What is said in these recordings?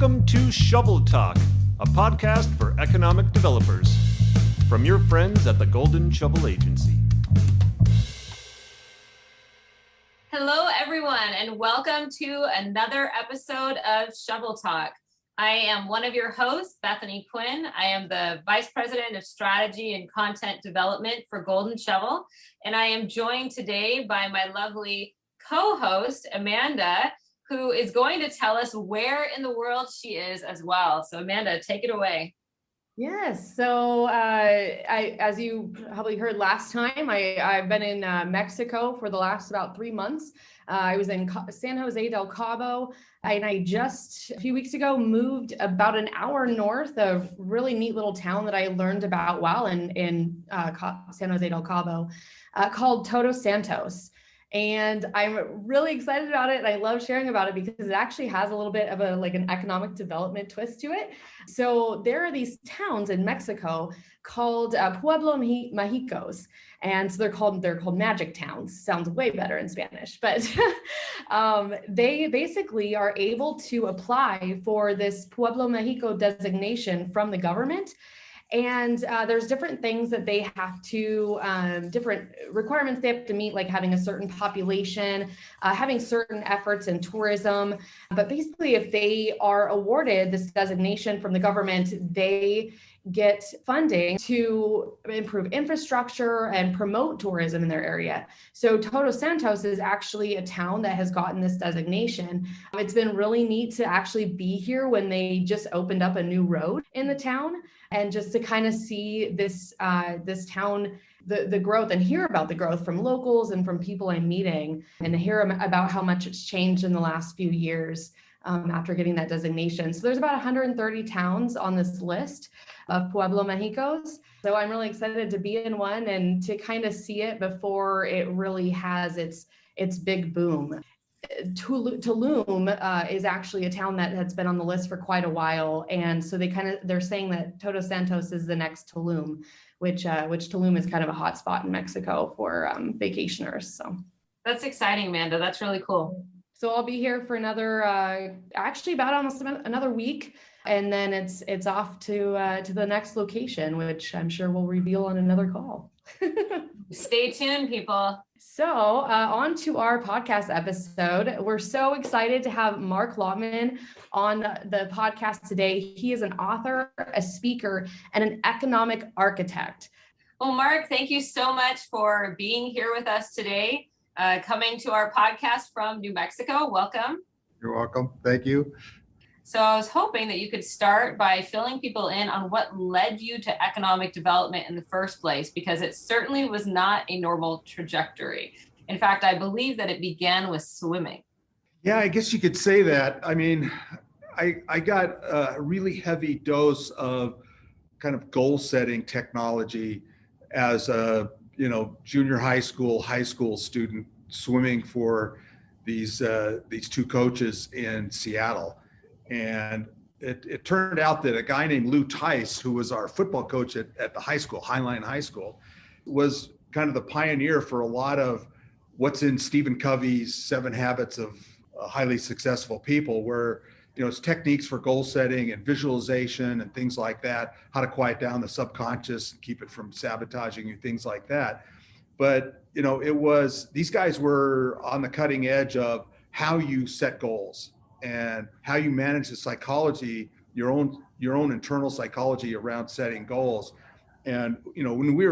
Welcome to ShovelTalk, a podcast for economic developers. From your friends at the Golden Shovel Agency. Hello, everyone, and welcome to another episode of ShovelTalk. I am one of your hosts, Bethany Quinn. I am the Vice President of Strategy and Content Development for Golden Shovel, and I am joined today by my lovely co-host, Amanda, who is going to tell us where in the world she is as well. So Amanda, take it away. Yes. So as you probably heard last time, I've been in Mexico for the last about 3 months. I was in San Jose del Cabo, and I just a few weeks ago moved about an hour north of a really neat little town that I learned about while in San Jose del Cabo called Todos Santos. And I'm really excited about it. And I love sharing about it because it actually has a little bit of an economic development twist to it. So there are these towns in Mexico called Pueblo Mágicos. And so they're called magic towns. Sounds way better in Spanish, but they basically are able to apply for this Pueblo Mágico designation from the government. And there's different things that they have to, different requirements they have to meet, like having a certain population, having certain efforts in tourism. But basically, if they are awarded this designation from the government, they get funding to improve infrastructure and promote tourism in their area. So Todos Santos is actually a town that has gotten this designation. It's been really neat to actually be here when they just opened up a new road in the town, and just to kind of see this town, the growth, and hear about the growth from locals and from people I'm meeting, and hear about how much it's changed in the last few years after getting that designation. So there's about 130 towns on this list of Pueblo Mágicos. So I'm really excited to be in one and to kind of see it before it really has its big boom. Tulum is actually a town that has been on the list for quite a while, and so they're saying that Todos Santos is the next Tulum, which Tulum is kind of a hot spot in Mexico for vacationers. So that's exciting, Amanda. That's really cool. So I'll be here for another, actually about almost another week, and then it's off to the next location, which I'm sure we'll reveal on another call. Stay tuned, people. So on to our podcast episode. We're so excited to have Mark Lautman on the podcast today. He is an author, a speaker, and an economic architect. Well, Mark, thank you so much for being here with us today, coming to our podcast from New Mexico. Welcome. You're welcome. Thank you. So I was hoping that you could start by filling people in on what led you to economic development in the first place, because it certainly was not a normal trajectory. In fact, I believe that it began with swimming. Yeah, I guess you could say that. I mean, I got a really heavy dose of kind of goal setting technology as a junior high school student swimming for these two coaches in Seattle. And it turned out that a guy named Lou Tice, who was our football coach at the high school, Highline High School, was kind of the pioneer for a lot of what's in Stephen Covey's 7 Habits of Highly Successful People, where it's techniques for goal setting and visualization and things like that, how to quiet down the subconscious and keep it from sabotaging you, things like that. But these guys were on the cutting edge of how you set goals and how you manage the psychology, your own internal psychology around setting goals. And when we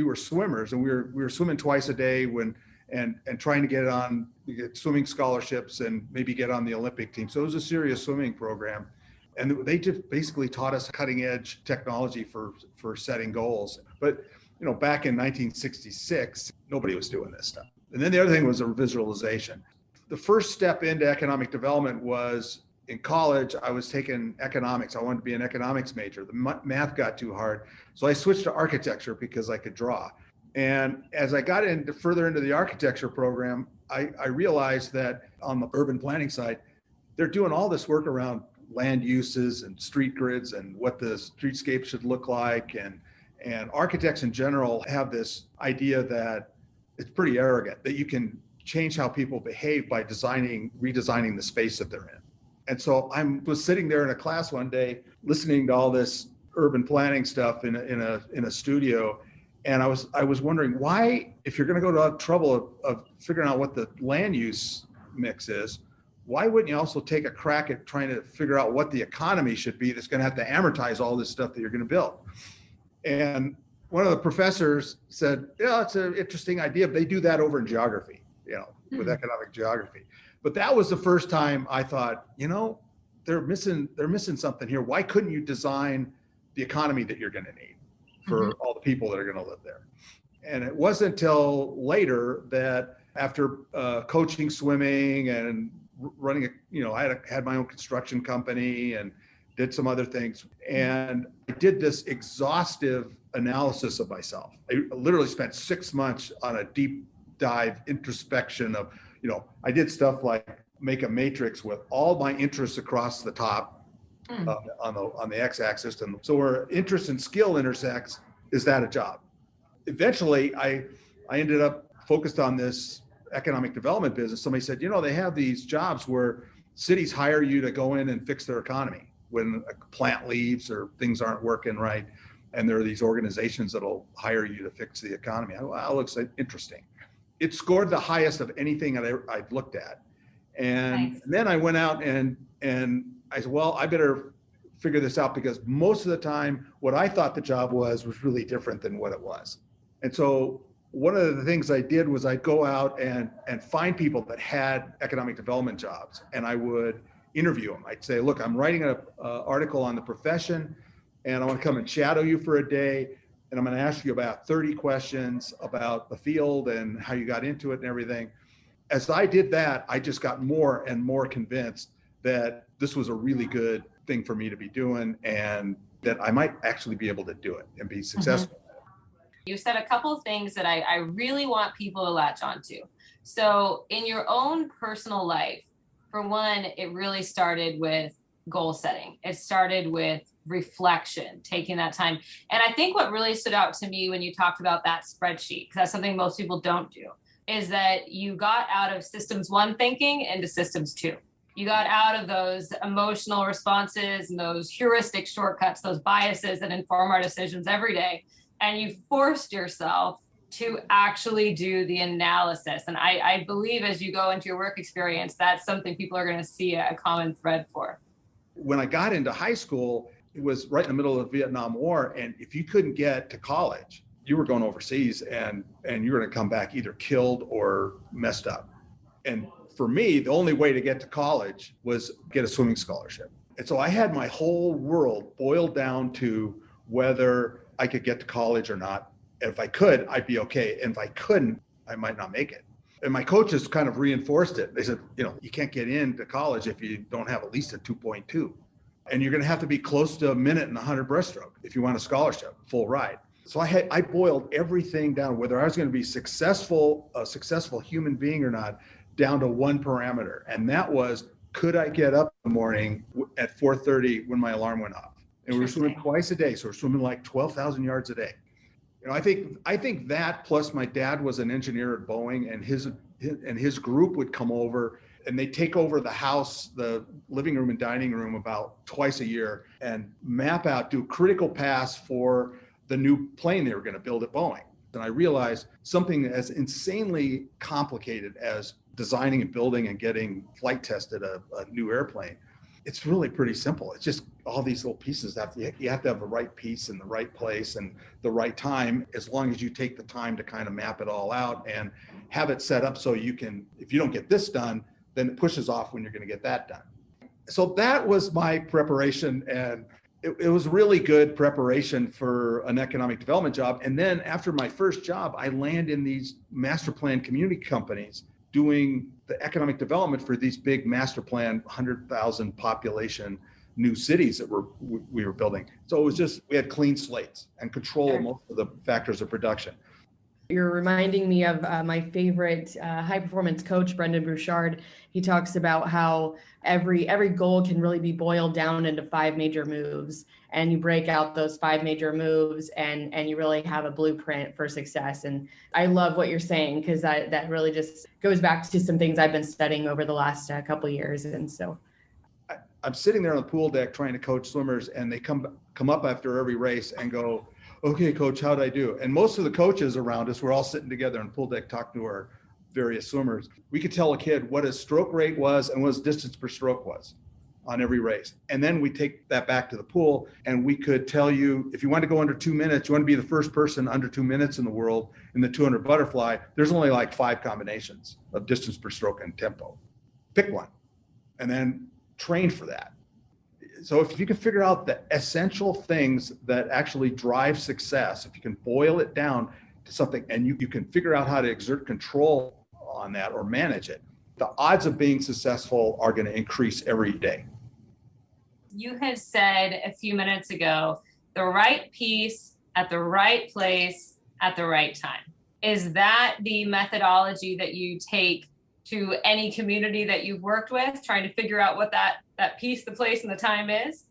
were swimmers, and we were swimming twice a day and trying to get swimming scholarships and maybe get on the Olympic team. So it was a serious swimming program, and they just basically taught us cutting edge technology for setting goals. But back in 1966, nobody was doing this stuff. And then the other thing was a visualization. The first step into economic development was in college. I was taking economics. I wanted to be an economics major. The math got too hard. So I switched to architecture because I could draw. And as I got further into the architecture program, I realized that on the urban planning side, they're doing all this work around land uses and street grids and what the streetscape should look like. And architects in general have this idea that it's pretty arrogant, that you can change how people behave by redesigning the space that they're in. And so was sitting there in a class one day, listening to all this urban planning stuff in a studio. And I was wondering why, if you're going to go to the trouble of figuring out what the land use mix is, why wouldn't you also take a crack at trying to figure out what the economy should be that's going to have to amortize all this stuff that you're going to build? And one of the professors said, yeah, it's an interesting idea, but they do that over in geography, with economic geography. But that was the first time I thought, they're missing something here. Why couldn't you design the economy that you're going to need for all the people that are going to live there? And it wasn't until later that after coaching swimming and running, I had my own construction company and did some other things. And I did this exhaustive analysis of myself. I literally spent 6 months on a deep dive introspection of, I did stuff like make a matrix with all my interests across the top on the x-axis. And so where interest and skill intersects, is that a job? Eventually, I ended up focused on this economic development business. Somebody said, they have these jobs where cities hire you to go in and fix their economy when a plant leaves or things aren't working right. And there are these organizations that'll hire you to fix the economy. Well, looks like interesting. It scored the highest of anything I'd looked at. And Nice. Then I went out and I said, well, I better figure this out, because most of the time what I thought the job was really different than what it was. And so one of the things I did was I'd go out and find people that had economic development jobs, and I would interview them. I'd say, look, I'm writing an article on the profession, and I want to come and shadow you for a day, and I'm going to ask you about 30 questions about the field and how you got into it and everything. As I did that, I just got more and more convinced that this was a really good thing for me to be doing, and that I might actually be able to do it and be successful. You said a couple of things that I really want people to latch onto. So in your own personal life, for one, it really started with goal setting. It started with reflection, taking that time. And I think what really stood out to me when you talked about that spreadsheet, because that's something most people don't do, is that you got out of systems 1 thinking into systems 2. You got out of those emotional responses and those heuristic shortcuts, those biases that inform our decisions every day. And you forced yourself to actually do the analysis. And I believe as you go into your work experience, that's something people are going to see a common thread for. When I got into high school, it was right in the middle of the Vietnam War. And if you couldn't get to college, you were going overseas, and you were going to come back either killed or messed up. And for me, the only way to get to college was get a swimming scholarship. And so I had my whole world boiled down to whether I could get to college or not. If I could, I'd be okay. And if I couldn't, I might not make it. And my coaches kind of reinforced it. They said, you can't get into college if you don't have at least a 2.2. And you're going to have to be close to a minute and 100 breaststroke if you want a scholarship, full ride. So I boiled everything down, whether I was going to be a successful human being or not, down to one parameter. And that was, could I get up in the morning at 4:30 when my alarm went off? And we were swimming twice a day. So we're swimming like 12,000 yards a day. I think that, plus my dad was an engineer at Boeing, and his group would come over and they take over the house, the living room and dining room about twice a year, and map out, do critical paths for the new plane they were going to build at Boeing. And I realized something as insanely complicated as designing and building and getting flight tested a new airplane, it's really pretty simple. It's just all these little pieces. You have to have the right piece in the right place and the right time, as long as you take the time to kind of map it all out and have it set up so you can, if you don't get this done, then it pushes off when you're going to get that done. So that was my preparation, and it was really good preparation for an economic development job. And then after my first job, I land in these master plan community companies doing the economic development for these big master plan 100,000 population new cities that we were building. So it was just, we had clean slates and control of most of the factors of production. You're reminding me of my favorite high performance coach, Brendan Bouchard. He talks about how every goal can really be boiled down into 5 major moves, and you break out those 5 major moves and you really have a blueprint for success. And I love what you're saying, because that really just goes back to some things I've been studying over the last couple of years. And so I'm sitting there on the pool deck trying to coach swimmers, and they come up after every race and go, okay, coach, how'd I do? And most of the coaches around us, we're all sitting together on the pool deck talking to our various swimmers. We could tell a kid what his stroke rate was and what his distance per stroke was on every race. And then we take that back to the pool, and we could tell you, if you want to go under 2 minutes, you want to be the first person under 2 minutes in the world in the 200 butterfly, there's only like 5 combinations of distance per stroke and tempo. Pick one and then train for that. So if you can figure out the essential things that actually drive success, if you can boil it down to something, and you can figure out how to exert control on that or manage it, the odds of being successful are going to increase every day. You had said a few minutes ago, the right piece at the right place at the right time. Is that the methodology that you take to any community that you've worked with, trying to figure out what that piece, the place, and the time is?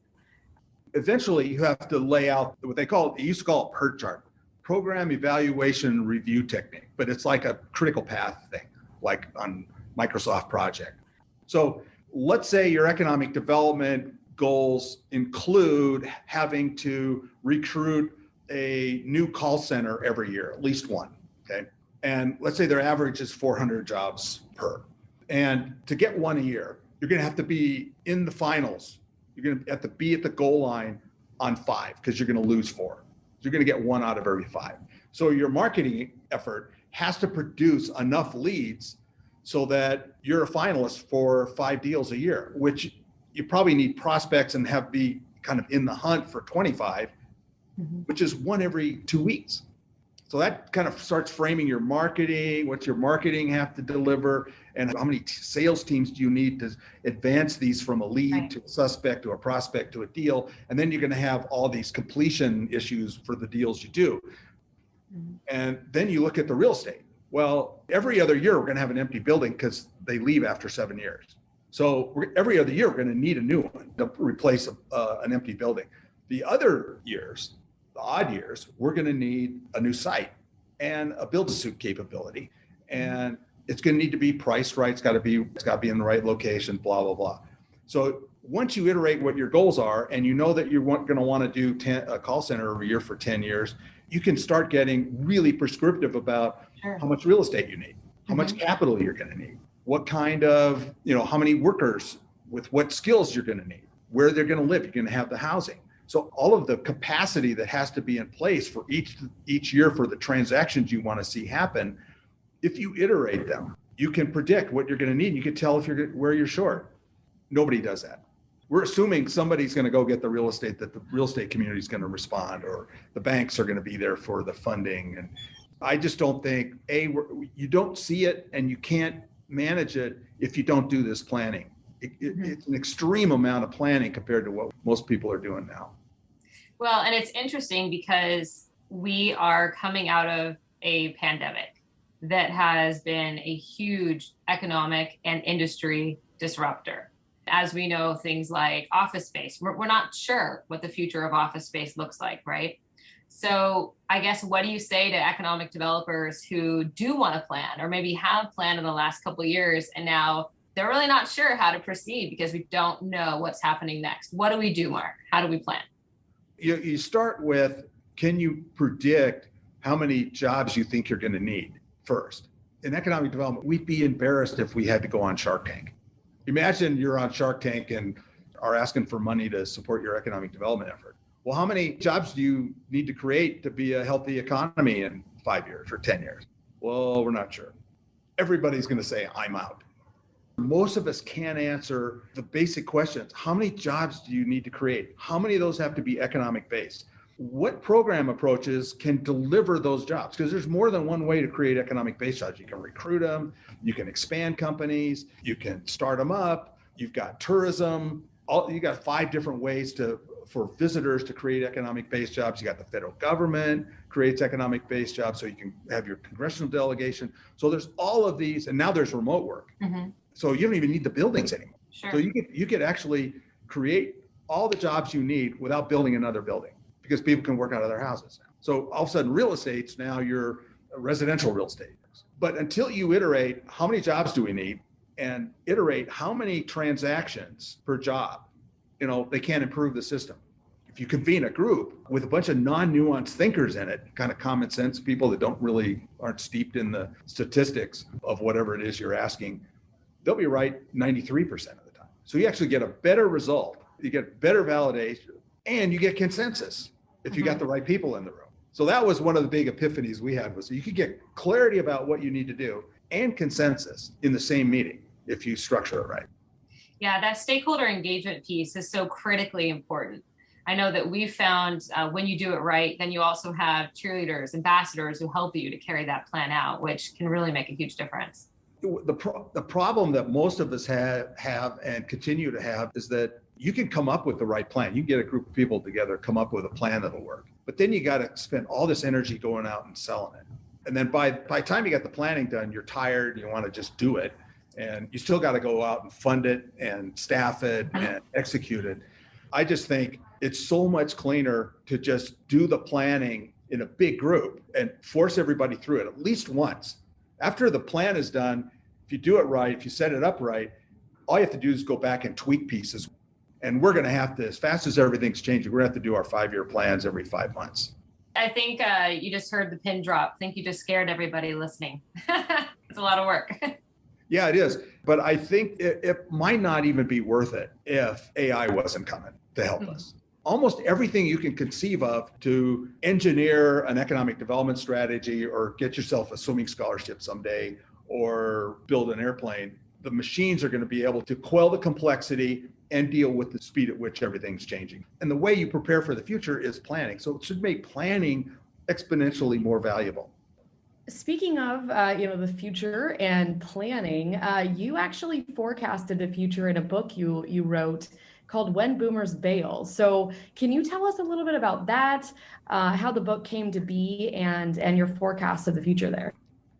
Eventually, you have to lay out what they used to call it PERT chart, program evaluation review technique, but it's like a critical path thing, like on Microsoft project. So let's say your economic development goals include having to recruit a new call center every year, at least one, okay? And let's say their average is 400 jobs per. And to get one a year, you're gonna have to be in the finals. You're gonna have to be at the goal line on 5 because you're gonna lose 4. So you're gonna get 1 out of every 5. So your marketing effort has to produce enough leads so that you're a finalist for 5 deals a year, which you probably need prospects and have be kind of in the hunt for 25, which is 1 every 2 weeks. So that kind of starts framing your marketing, what your marketing have to deliver, and how many sales teams do you need to advance these from a lead to a suspect to a prospect to a deal. And then you're going to have all these completion issues for the deals you do. And then you look at the real estate. Well, every other year, we're going to have an empty building because they leave after 7 years. So every other year, we're going to need a new one to replace an empty building. The other years, the odd years, we're going to need a new site and a build-to-suit capability. And it's going to need to be priced right. It's got to be in the right location, blah, blah, blah. So once you iterate what your goals are, and you know that you're going to want to do a call center every year for 10 years, you can start getting really prescriptive about how much real estate you need, how much capital you're going to need, what kind of, how many workers with what skills you're going to need, where they're going to live, you're going to have the housing. So all of the capacity that has to be in place for each year for the transactions you want to see happen, if you iterate them, you can predict what you're going to need. You can tell where you're short. Nobody does that. We're assuming somebody's going to go get the real estate, that the real estate community is going to respond, or the banks are going to be there for the funding. And I just don't think, you don't see it and you can't manage it if you don't do this planning. It's an extreme amount of planning compared to what most people are doing now. Well, and it's interesting because we are coming out of a pandemic that has been a huge economic and industry disruptor. As we know, things like office space, we're not sure what the future of office space looks like, right? So I guess, what do you say to economic developers who do want to plan, or maybe have planned in the last couple of years, and now they're really not sure how to proceed because we don't know what's happening next? What do we do, Mark? How do we plan? You start with, can you predict how many jobs you think you're going to need first? In economic development, we'd be embarrassed if we had to go on Shark Tank. Imagine you're on Shark Tank and are asking for money to support your economic development effort. Well, how many jobs do you need to create to be a healthy economy in 5 years or 10 years? Well, we're not sure. Everybody's going to say, I'm out. Most of us can't answer the basic questions. How many jobs do you need to create? How many of those have to be economic based? What program approaches can deliver those jobs? Because there's more than one way to create economic based jobs. You can recruit them, you can expand companies, you can start them up, you've got tourism, you got 5 different ways for visitors to create economic based jobs. You got the federal government creates economic based jobs, so you can have your congressional delegation. So there's all of these, and now there's remote work. So you don't even need the buildings anymore. Sure. So you could actually create all the jobs you need without building another building, because people can work out of their houses now. So all of a sudden, real estate's now your residential real estate. But until you iterate how many jobs do we need, and iterate how many transactions per job they can't improve the system. If you convene a group with a bunch of non-nuanced thinkers in it, kind of common sense people that aren't steeped in the statistics of whatever it is you're asking, they'll be right 93% of the time. So you actually get a better result, you get better validation, and you get consensus if you got the right people in the room. So that was one of the big epiphanies we had, was you could get clarity about what you need to do and consensus in the same meeting if you structure it right. Yeah, that stakeholder engagement piece is so critically important. I know that we've found when you do it right, then you also have cheerleaders, ambassadors who help you to carry that plan out, which can really make a huge difference. The problem that most of us have and continue to have is that you can come up with the right plan. You can get a group of people together, come up with a plan that'll work. But then you got to spend all this energy going out and selling it. And then by the time you got the planning done, you're tired, you want to just do it. And you still got to go out and fund it and staff it and execute it. I just think it's so much cleaner to just do the planning in a big group and force everybody through it at least once. After the plan is done, if you do it right, if you set it up right, all you have to do is go back and tweak pieces. And we're going to have to, as fast as everything's changing, we're going to have to do our 5-year plans every 5 months. I think you just heard the pin drop. I think you just scared everybody listening. It's a lot of work. Yeah, it is. But I think it might not even be worth it if AI wasn't coming to help us. Almost everything you can conceive of to engineer an economic development strategy or get yourself a swimming scholarship someday or build an airplane, the machines are going to be able to quell the complexity and deal with the speed at which everything's changing. And the way you prepare for the future is planning. So it should make planning exponentially more valuable. Speaking of, the future and planning, you actually forecasted the future in a book you wrote called When Boomers Bail. So can you tell us a little bit about that, how the book came to be and your forecast of the future there?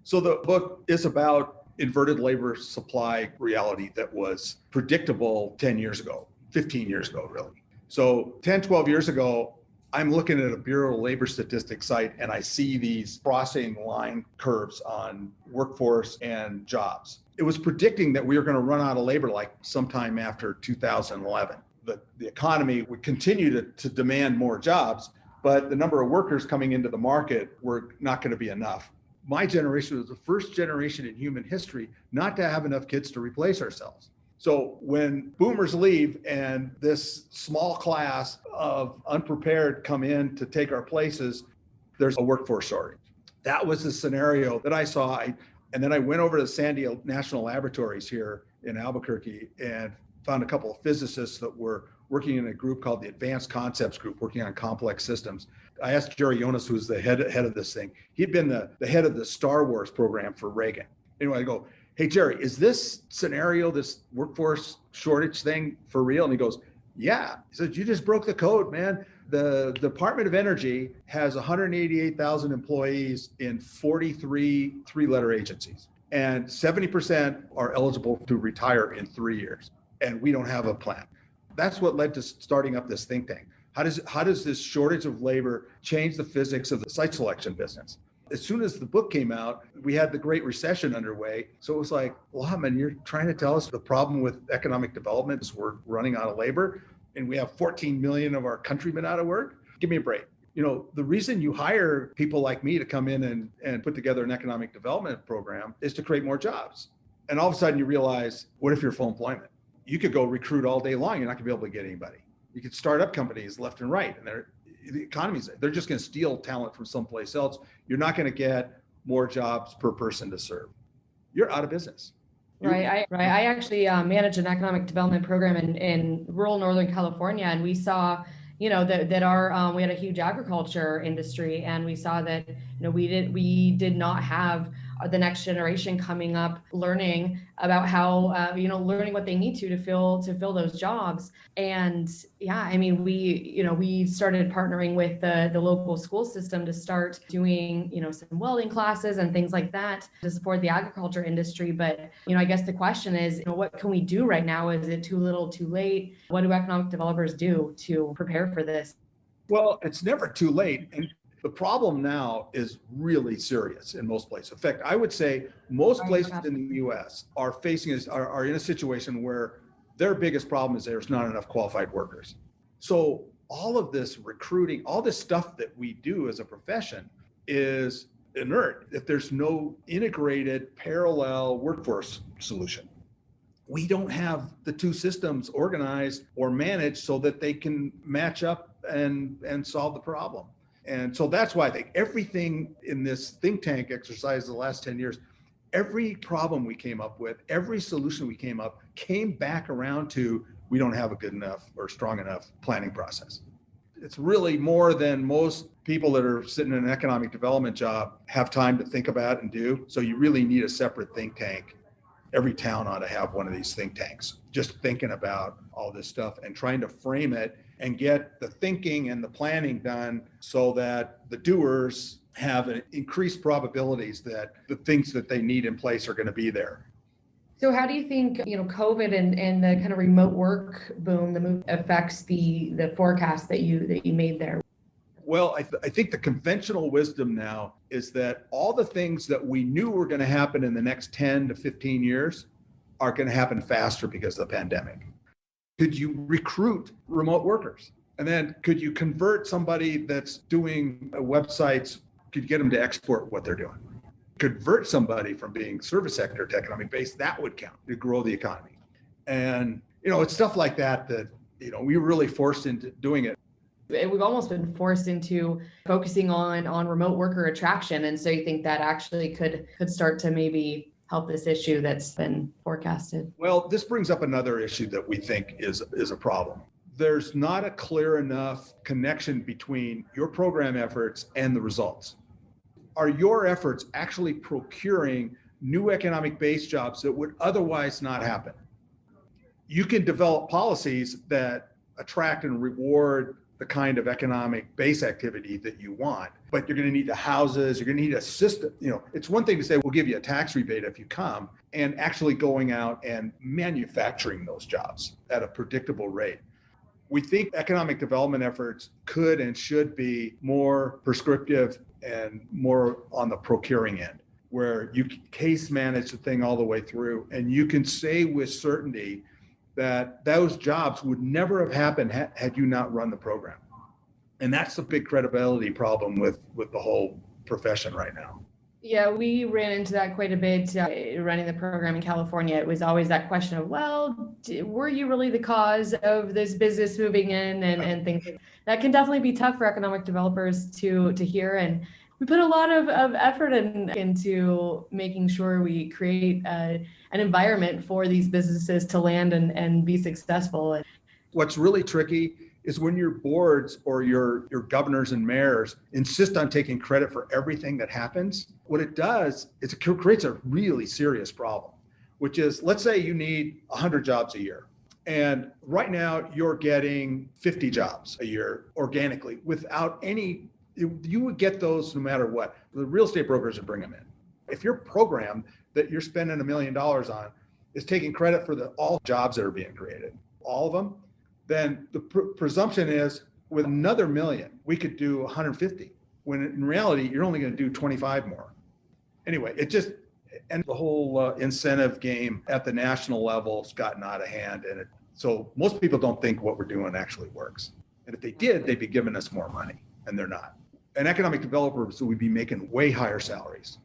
So the book is about inverted labor supply reality that was predictable 10 years ago, 15 years ago, really. So 10, 12 years ago, I'm looking at a Bureau of Labor Statistics site and I see these crossing line curves on workforce and jobs. It was predicting that we were going to run out of labor like sometime after 2011. The economy would continue to demand more jobs, but the number of workers coming into the market were not going to be enough. My generation was the first generation in human history not to have enough kids to replace ourselves. So when boomers leave and this small class of unprepared come in to take our places, there's a workforce shortage. That was the scenario that I saw. And then I went over to the Sandia National Laboratories here in Albuquerque and found a couple of physicists that were working in a group called the Advanced Concepts Group, working on complex systems. I asked Jerry Jonas, who's the head of this thing. He'd been the head of the Star Wars program for Reagan. Anyway, I go, hey, Jerry, is this scenario, this workforce shortage thing for real? And he goes, yeah. He said, you just broke the code, man. The Department of Energy has 188,000 employees in 43 three-letter agencies, and 70% are eligible to retire in 3 years. And we don't have a plan. That's what led to starting up this think tank. How does this shortage of labor change the physics of the site selection business? As soon as the book came out, we had the Great Recession underway. So it was like, Lautman, you're trying to tell us the problem with economic development is we're running out of labor and we have 14 million of our countrymen out of work? Give me a break. The reason you hire people like me to come in and put together an economic development program is to create more jobs. And all of a sudden you realize, what if you're full employment? You could go recruit all day long. You're not gonna be able to get anybody. You could start up companies left and right, and the economy's, they're just going to steal talent from someplace else. You're not going to get more jobs per person to serve. You're out of business. Right. I actually manage an economic development program in rural Northern California, and we saw, that our we had a huge agriculture industry, and we saw that we did not have the next generation coming up learning about how learning what they need to fill those jobs. And yeah, I mean, we started partnering with the local school system to start doing some welding classes and things like that to support the agriculture industry. But I guess the question is, what can we do right now? Is it too little, too late? What do economic developers do to prepare for this? Well, it's never too late. And the problem now is really serious in most places. In fact, I would say most places in the U.S. are in a situation where Their biggest problem is there's not enough qualified workers. So all of this recruiting, all this stuff that we do as a profession is inert if there's no integrated parallel workforce solution. We don't have the two systems organized or managed so that they can match up and solve the problem. And so that's why I think everything in this think tank exercise the last 10 years, every problem we came up with, every solution we came back around to, we don't have a good enough or strong enough planning process. It's really more than most people that are sitting in an economic development job have time to think about and do. So you really need a separate think tank. Every town ought to have one of these think tanks, just thinking about all this stuff and trying to frame it and get the thinking and the planning done so that the doers have an increased probabilities that the things that they need in place are going to be there. So how do you think, COVID and the kind of remote work boom, the move affects the forecast that you made there? Well, I think the conventional wisdom now is that all the things that we knew were going to happen in the next 10 to 15 years are going to happen faster because of the pandemic. Could you recruit remote workers? And then could you convert somebody that's doing websites, could you get them to export what they're doing? Convert somebody from being service sector to economic base, that would count to grow the economy. And, it's stuff like that, we were really forced into doing it. We've almost been forced into focusing on remote worker attraction. And so you think that actually could start to maybe help this issue that's been forecasted? Well, this brings up another issue that we think is a problem. There's not a clear enough connection between your program efforts and the results. Are your efforts actually procuring new economic base jobs that would otherwise not happen? You can develop policies that attract and reward the kind of economic base activity that you want, but you're going to need the houses, you're going to need a system. It's one thing to say, we'll give you a tax rebate if you come, and actually going out and manufacturing those jobs at a predictable rate. We think economic development efforts could and should be more prescriptive and more on the procuring end, where you case manage the thing all the way through, and you can say with certainty that those jobs would never have happened had you not run the program. And that's the big credibility problem with the whole profession right now. Yeah, we ran into that quite a bit running the program in California. It was always that question of, were you really the cause of this business moving in and things? That can definitely be tough for economic developers to hear. And we put a lot of effort into making sure we create an environment for these businesses to land and be successful. What's really tricky is when your boards or your governors and mayors insist on taking credit for everything that happens. What it does is it creates a really serious problem, which is, let's say you need 100 jobs a year. And right now you're getting 50 jobs a year organically without any. You would get those no matter what. The real estate brokers would bring them in. If your program that you're spending $1 million on is taking credit for all jobs that are being created, all of them, then the presumption is with another million, we could do 150, when in reality, you're only going to do 25 more. Anyway, and the whole incentive game at the national level has gotten out of hand. So most people don't think what we're doing actually works. And if they did, they'd be giving us more money, and they're not. And economic developers would be making way higher salaries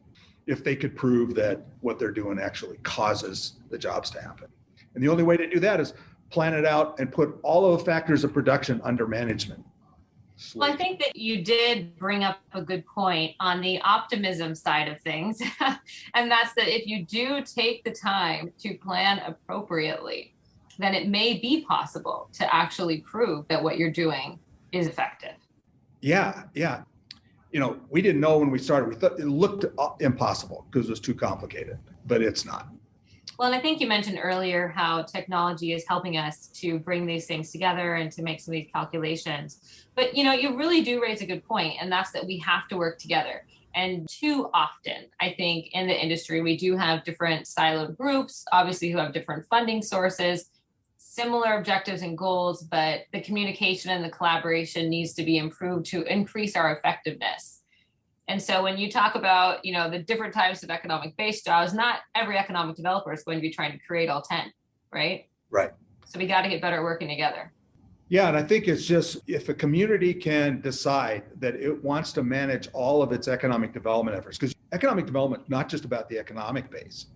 if they could prove that what they're doing actually causes the jobs to happen. And the only way to do that is plan it out and put all of the factors of production under management. Well, I think that you did bring up a good point on the optimism side of things. And that's that if you do take the time to plan appropriately, then it may be possible to actually prove that what you're doing is effective. Yeah. We didn't know when we started. We thought it looked impossible because it was too complicated, but it's not. Well, and I think you mentioned earlier how technology is helping us to bring these things together and to make some of these calculations. But, you really do raise a good point, and that's that we have to work together. And too often, I think in the industry, we do have different siloed groups, obviously, who have different funding sources, similar objectives and goals, but the communication and the collaboration needs to be improved to increase our effectiveness. And so when you talk about, the different types of economic based jobs, not every economic developer is going to be trying to create all 10, right? Right. So we got to get better at working together. Yeah, and I think it's just if a community can decide that it wants to manage all of its economic development efforts, because economic development, not just about the economic base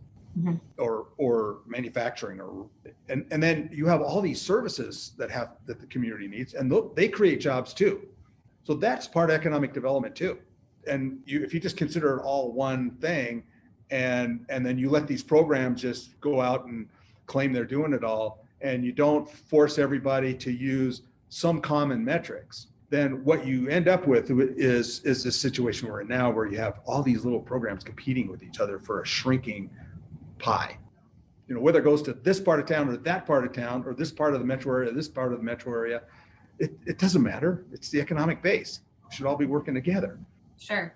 or manufacturing, and then you have all these services that the community needs, and they create jobs too. So that's part of economic development too. And if you just consider it all one thing, and then you let these programs just go out and claim they're doing it all, and you don't force everybody to use some common metrics, then what you end up with is this situation we're in now, where you have all these little programs competing with each other for a shrinking pie. Whether it goes to this part of town or that part of town, or this part of the metro area, this part of the metro area, it doesn't matter. It's the economic base. We should all be working together. Sure.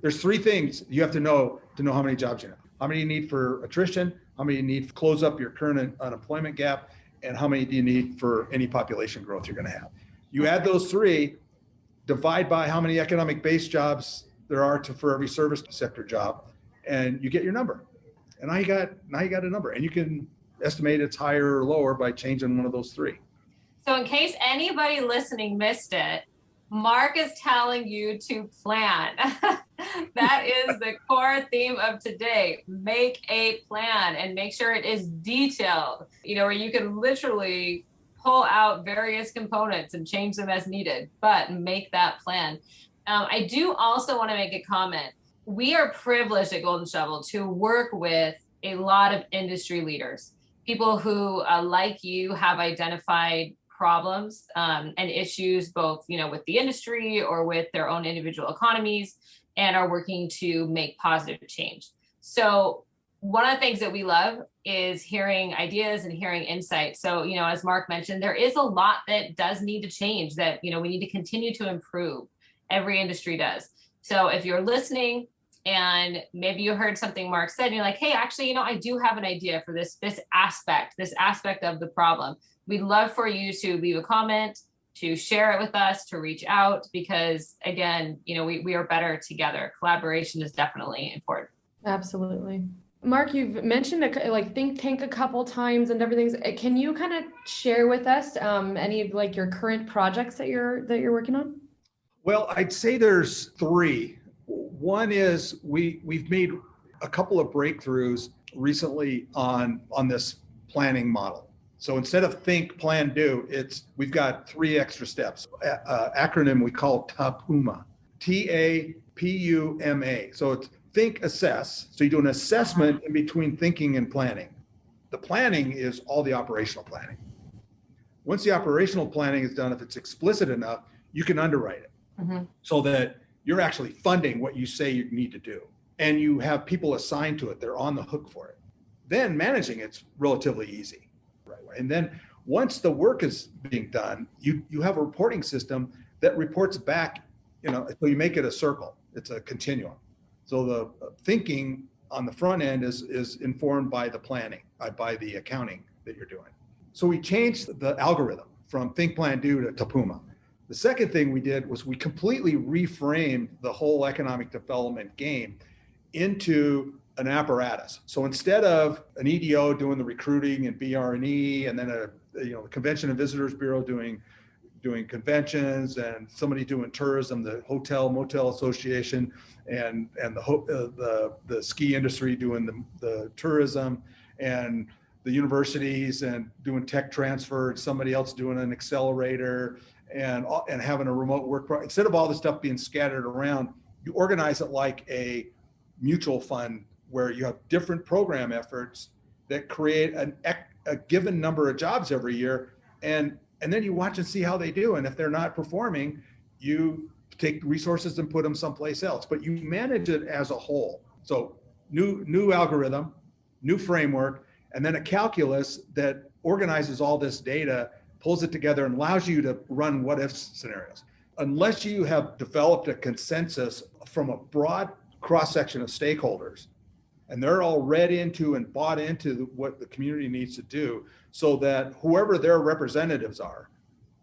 There's three things you have to know how many jobs you have. How many you need for attrition, how many you need to close up your current unemployment gap, and how many do you need for any population growth you're going to have. You add those three, divide by how many economic based jobs there are for every service sector job, and you get your number. And now you got a number, and you can estimate it's higher or lower by changing one of those three. So in case anybody listening missed it, Mark is telling you to plan. That is the core theme of today. Make a plan and make sure it is detailed, where you can literally pull out various components and change them as needed, but make that plan. I do also want to make a comment. We are privileged at Golden Shovel to work with a lot of industry leaders, people who, like you, have identified problems and issues, both, with the industry or with their own individual economies, and are working to make positive change. So one of the things that we love is hearing ideas and hearing insight. So, as Mark mentioned, there is a lot that does need to change, that, we need to continue to improve. Every industry does. So if you're listening and maybe you heard something Mark said, and you're like, hey, actually, I do have an idea for this aspect of the problem. We'd love for you to leave a comment, to share it with us, to reach out, because again, we are better together. Collaboration is definitely important. Absolutely. Mark, you've mentioned think tank a couple times and everything. Can you kind of share with us any of your current projects that you're working on? Well, I'd say there's three. One is we've made a couple of breakthroughs recently on this planning model. So instead of think, plan, do, we've got three extra steps. Acronym we call TAPUMA, TAPUMA. So it's think, assess. So you do an assessment in between thinking and planning. The planning is all the operational planning. Once the operational planning is done, if it's explicit enough, you can underwrite it so that you're actually funding what you say you need to do. And you have people assigned to it. They're on the hook for it. Then managing it's relatively easy. And then once the work is being done, you have a reporting system that reports back, so you make it a circle. It's a continuum. So the thinking on the front end is informed by the planning, by the accounting that you're doing. So we changed the algorithm from think, plan, do to TAPUMA. The second thing we did was we completely reframed the whole economic development game into an apparatus. So instead of an EDO doing the recruiting and BR&E, and then the Convention and Visitors Bureau doing conventions, and somebody doing tourism, the Hotel Motel Association, and the ski industry doing the tourism, and the universities and doing tech transfer, and somebody else doing an accelerator, and having a remote work. Instead of all the stuff being scattered around, you organize it like a mutual fund, where you have different program efforts that create a given number of jobs every year, and then you watch and see how they do. And if they're not performing, you take resources and put them someplace else, but you manage it as a whole. So new algorithm, new framework, and then a calculus that organizes all this data, pulls it together, and allows you to run what-if scenarios. Unless you have developed a consensus from a broad cross-section of stakeholders, and they're all read into and bought into what the community needs to do, so that whoever their representatives are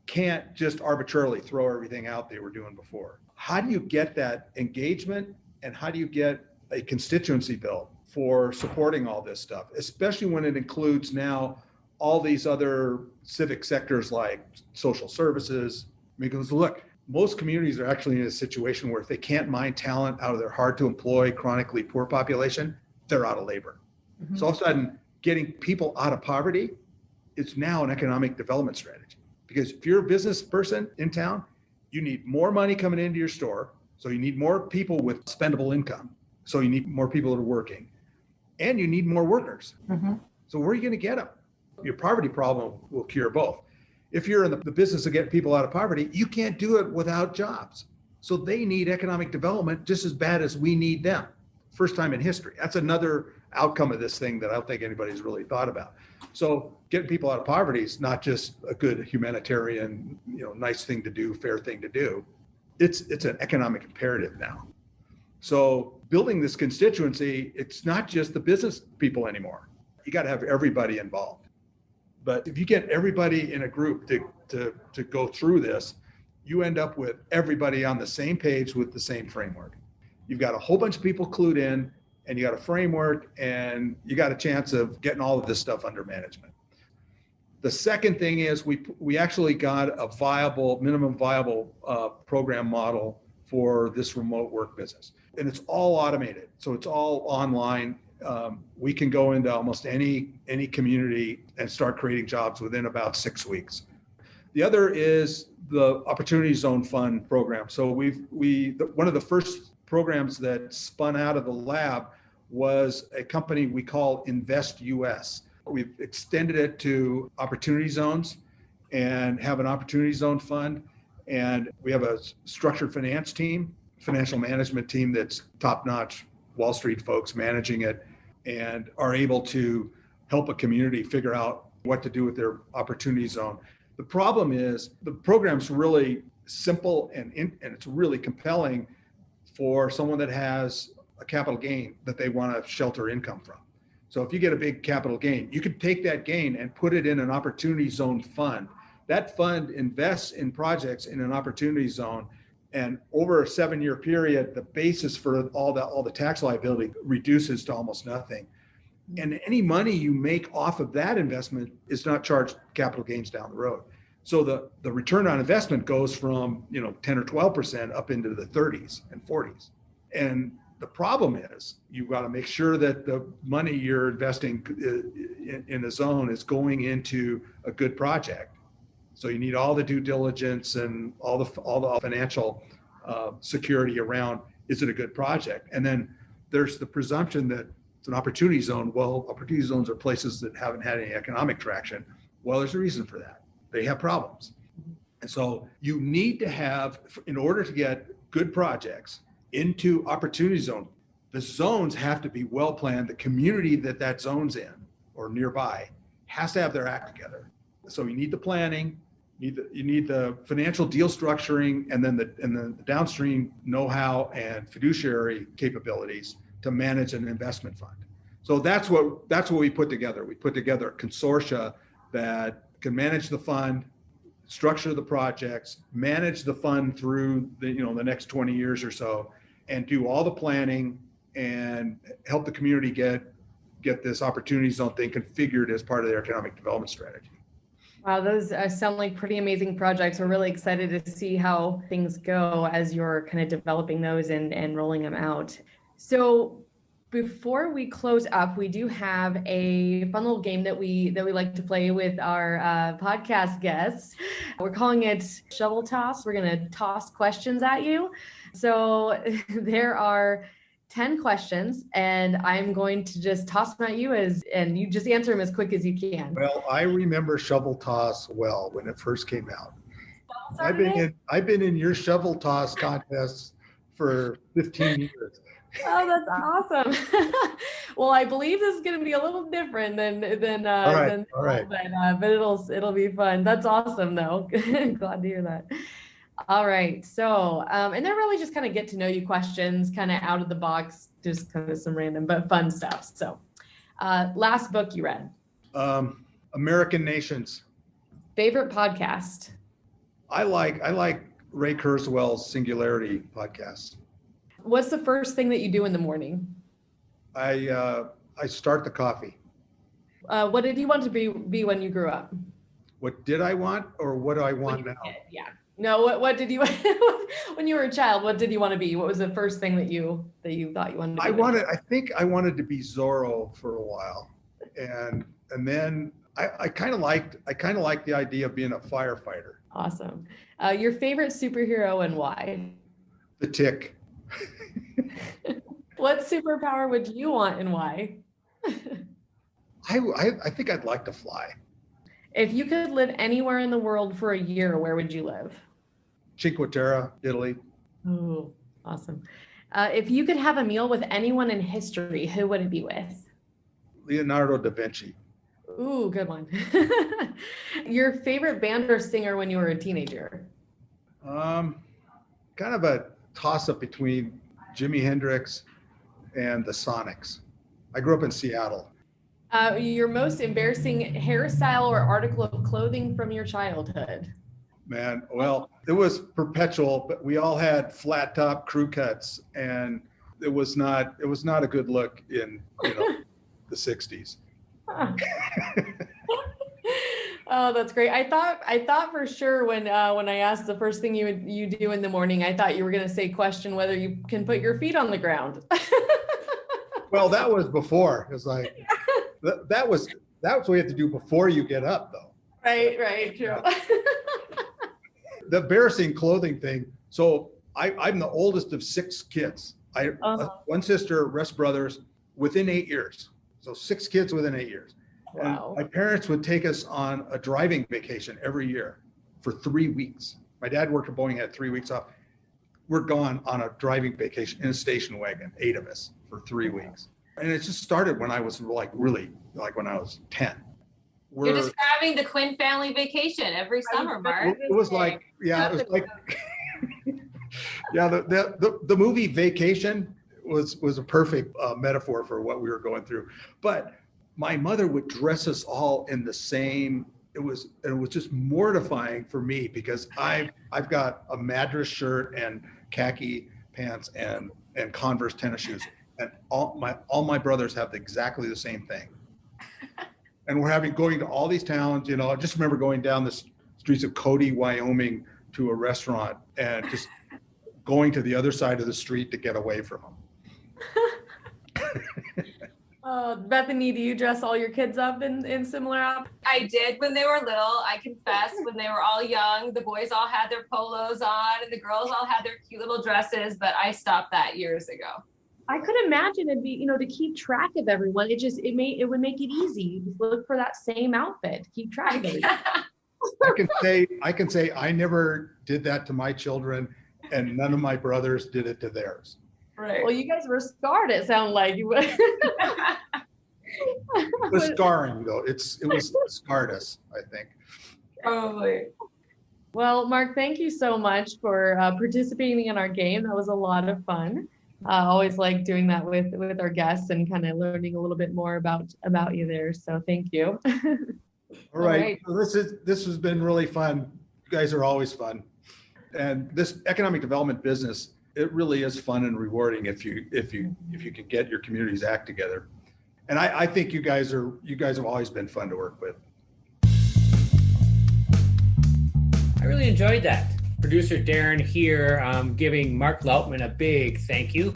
can't just arbitrarily throw everything out they were doing before. How do you get that engagement, and how do you get a constituency built for supporting all this stuff, especially when it includes now all these other civic sectors like social services. Because look, most communities are actually in a situation where if they can't mine talent out of their hard to employ, chronically poor population, they're out of labor. Mhm. So all of a sudden, getting people out of poverty is now an economic development strategy. Because if you're a business person in town, you need more money coming into your store. So you need more people with spendable income. So you need more people that are working. And you need more workers. Mhm. So where are you going to get them? Your poverty problem will cure both. If you're in the business of getting people out of poverty, you can't do it without jobs. So they need economic development just as bad as we need them. First time in history. That's another outcome of this thing that I don't think anybody's really thought about. So getting people out of poverty is not just a good humanitarian, nice thing to do, fair thing to do. It's an economic imperative now. So building this constituency, it's not just the business people anymore. You got to have everybody involved. But if you get everybody in a group to go through this, you end up with everybody on the same page with the same framework. You've got a whole bunch of people clued in, and you got a framework, and you got a chance of getting all of this stuff under management. The second thing is we actually got a minimum viable program model for this remote work business. And it's all automated. So it's all online. We can go into almost any community and start creating jobs within about 6 weeks. The other is the Opportunity Zone Fund program. So one of the first programs that spun out of the lab was a company we call Invest US. We've extended it to opportunity zones and have an Opportunity Zone Fund. And we have a structured finance team, financial management team that's top-notch Wall Street folks managing it and are able to help a community figure out what to do with their opportunity zone. The problem is the program's really simple and it's really compelling for someone that has a capital gain that they want to shelter income from. So if you get a big capital gain, you could take that gain and put it in an opportunity zone fund. That fund invests in projects in an opportunity zone, and over a 7-year period, the basis for all the tax liability reduces to almost nothing. And any money you make off of that investment is not charged capital gains down the road. So the return on investment goes from 10 or 12% up into the 30s and 40s. And the problem is you've got to make sure that the money you're investing in the zone is going into a good project. So you need all the due diligence and all the financial security around, is it a good project? And then there's the presumption that it's an opportunity zone. Well, opportunity zones are places that haven't had any economic traction. Well, there's a reason for that. They have problems. And so you need to have, in order to get good projects into opportunity zone, the zones have to be well planned. The community that zone's in or nearby has to have their act together. So you need the planning, you need the financial deal structuring, and then the downstream know-how and fiduciary capabilities to manage an investment fund. So that's what we put together. We put together a consortia that can manage the fund, structure the projects, manage the fund through the next 20 years or so, and do all the planning and help the community get this opportunity zone thing configured as part of their economic development strategy. Wow, those sound like pretty amazing projects. We're really excited to see how things go as you're kind of developing those and rolling them out. So before we close up, we do have a fun little game that we like to play with our podcast guests. We're calling it Shovel Toss. We're going to toss questions at you. So there are 10 questions, and I'm going to just toss them at you and you just answer them as quick as you can. Well, I remember Shovel Toss well when it first came out. I've been in your Shovel Toss contests for 15 years. Oh, that's awesome. Well, I believe this is going to be a little different than all right. But it'll be fun. That's awesome though. Glad to hear that. All right. So, and they're really just kind of get to know you questions, kind of out of the box, just kind of some random but fun stuff. So, last book you read? American Nations. Favorite podcast? I like Ray Kurzweil's Singularity podcast. What's the first thing that you do in the morning? I start the coffee. What did you want to be when you grew up? What did I want, or what do I want now? Yeah. No, what did you when you were a child? What did you want to be? What was the first thing that you thought you wanted to be? I think I wanted to be Zorro for a while, and then I kind of liked the idea of being a firefighter. Awesome. Your favorite superhero and why? The Tick. What superpower would you want and why? I think I'd like to fly. If you could live anywhere in the world for a year, where would you live? Cinque Terre, Italy. Oh, awesome. If you could have a meal with anyone in history, who would it be with? Leonardo da Vinci. Ooh, good one. Your favorite band or singer when you were a teenager? Kind of a toss-up between Jimi Hendrix and the Sonics. I grew up in Seattle. Your most embarrassing hairstyle or article of clothing from your childhood? Man, well, it was perpetual, but we all had flat top crew cuts, and it was not a good look in the 60s. Oh, that's great. I thought for sure when I asked the first thing you do in the morning, I thought you were going to say question whether you can put your feet on the ground. Well, that was before. It was like that was what we have to do before you get up, though. Right, true. The embarrassing clothing thing. So I'm the oldest of 6 kids. One sister, rest brothers, within 8 years. So 6 kids within 8 years. Wow. And my parents would take us on a driving vacation every year for 3 weeks. My dad worked at Boeing, had 3 weeks off. We're gone on a driving vacation in a station wagon, 8 of us for 3 weeks. And it just started when I was really when I was 10. You're describing the Quinn family vacation every summer, Mark. It was like, yeah, the movie Vacation was a perfect metaphor for what we were going through. But my mother would dress us all in the same. It was just mortifying for me because I've got a Madras shirt and khaki pants and Converse tennis shoes, and all my brothers have exactly the same thing. And we're going to all these towns. I just remember going down the streets of Cody, Wyoming, to a restaurant and just going to the other side of the street to get away from them. Bethany, do you dress all your kids up in similar outfits? I did when they were little. I confess, when they were all young, the boys all had their polos on and the girls all had their cute little dresses, but I stopped that years ago. I could imagine it'd be, to keep track of everyone. It would make it easy. You just look for that same outfit to keep track of it. I can say I never did that to my children, and none of my brothers did it to theirs. Right. Well, you guys were scarred. It sounded like you would. It was scarring, though. It scarred us, I think. Probably. Well, Mark, thank you so much for participating in our game. That was a lot of fun. Always like doing that with our guests and kind of learning a little bit more about you there. So thank you. All right. So this has been really fun. You guys are always fun. And this economic development business, it really is fun and rewarding if you can get your community's act together. And I think you guys have always been fun to work with. I really enjoyed that. Producer Darren here giving Mark Lautman a big thank you.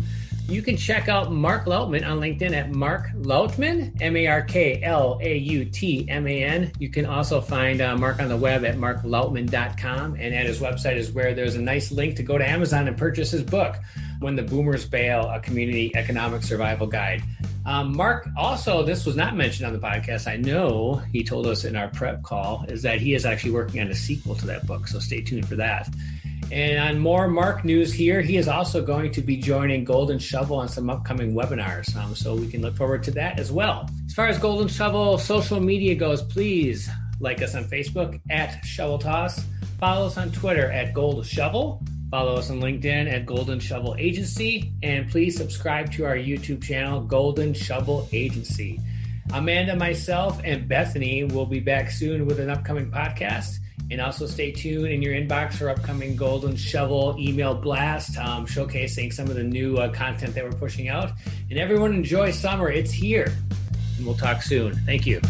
You can check out Mark Lautman on LinkedIn at Mark Lautman, MarkLautman. You can also find Mark on the web at marklautman.com, and at his website is where there's a nice link to go to Amazon and purchase his book, When the Boomers Bail, a Community Economic Survival Guide. Mark, also, this was not mentioned on the podcast. I know he told us in our prep call is that he is actually working on a sequel to that book. So stay tuned for that. And on more Mark news here, he is also going to be joining Golden Shovel on some upcoming webinars. So we can look forward to that as well. As far as Golden Shovel social media goes, please like us on Facebook at ShovelToss. Follow us on Twitter at Gold Shovel. Follow us on LinkedIn at Golden Shovel Agency, and please subscribe to our YouTube channel, Golden Shovel Agency. Amanda, myself, and Bethany will be back soon with an upcoming podcast, and also stay tuned in your inbox for upcoming Golden Shovel email blast, showcasing some of the new content that we're pushing out. And everyone enjoy summer. It's here, and we'll talk soon. Thank you.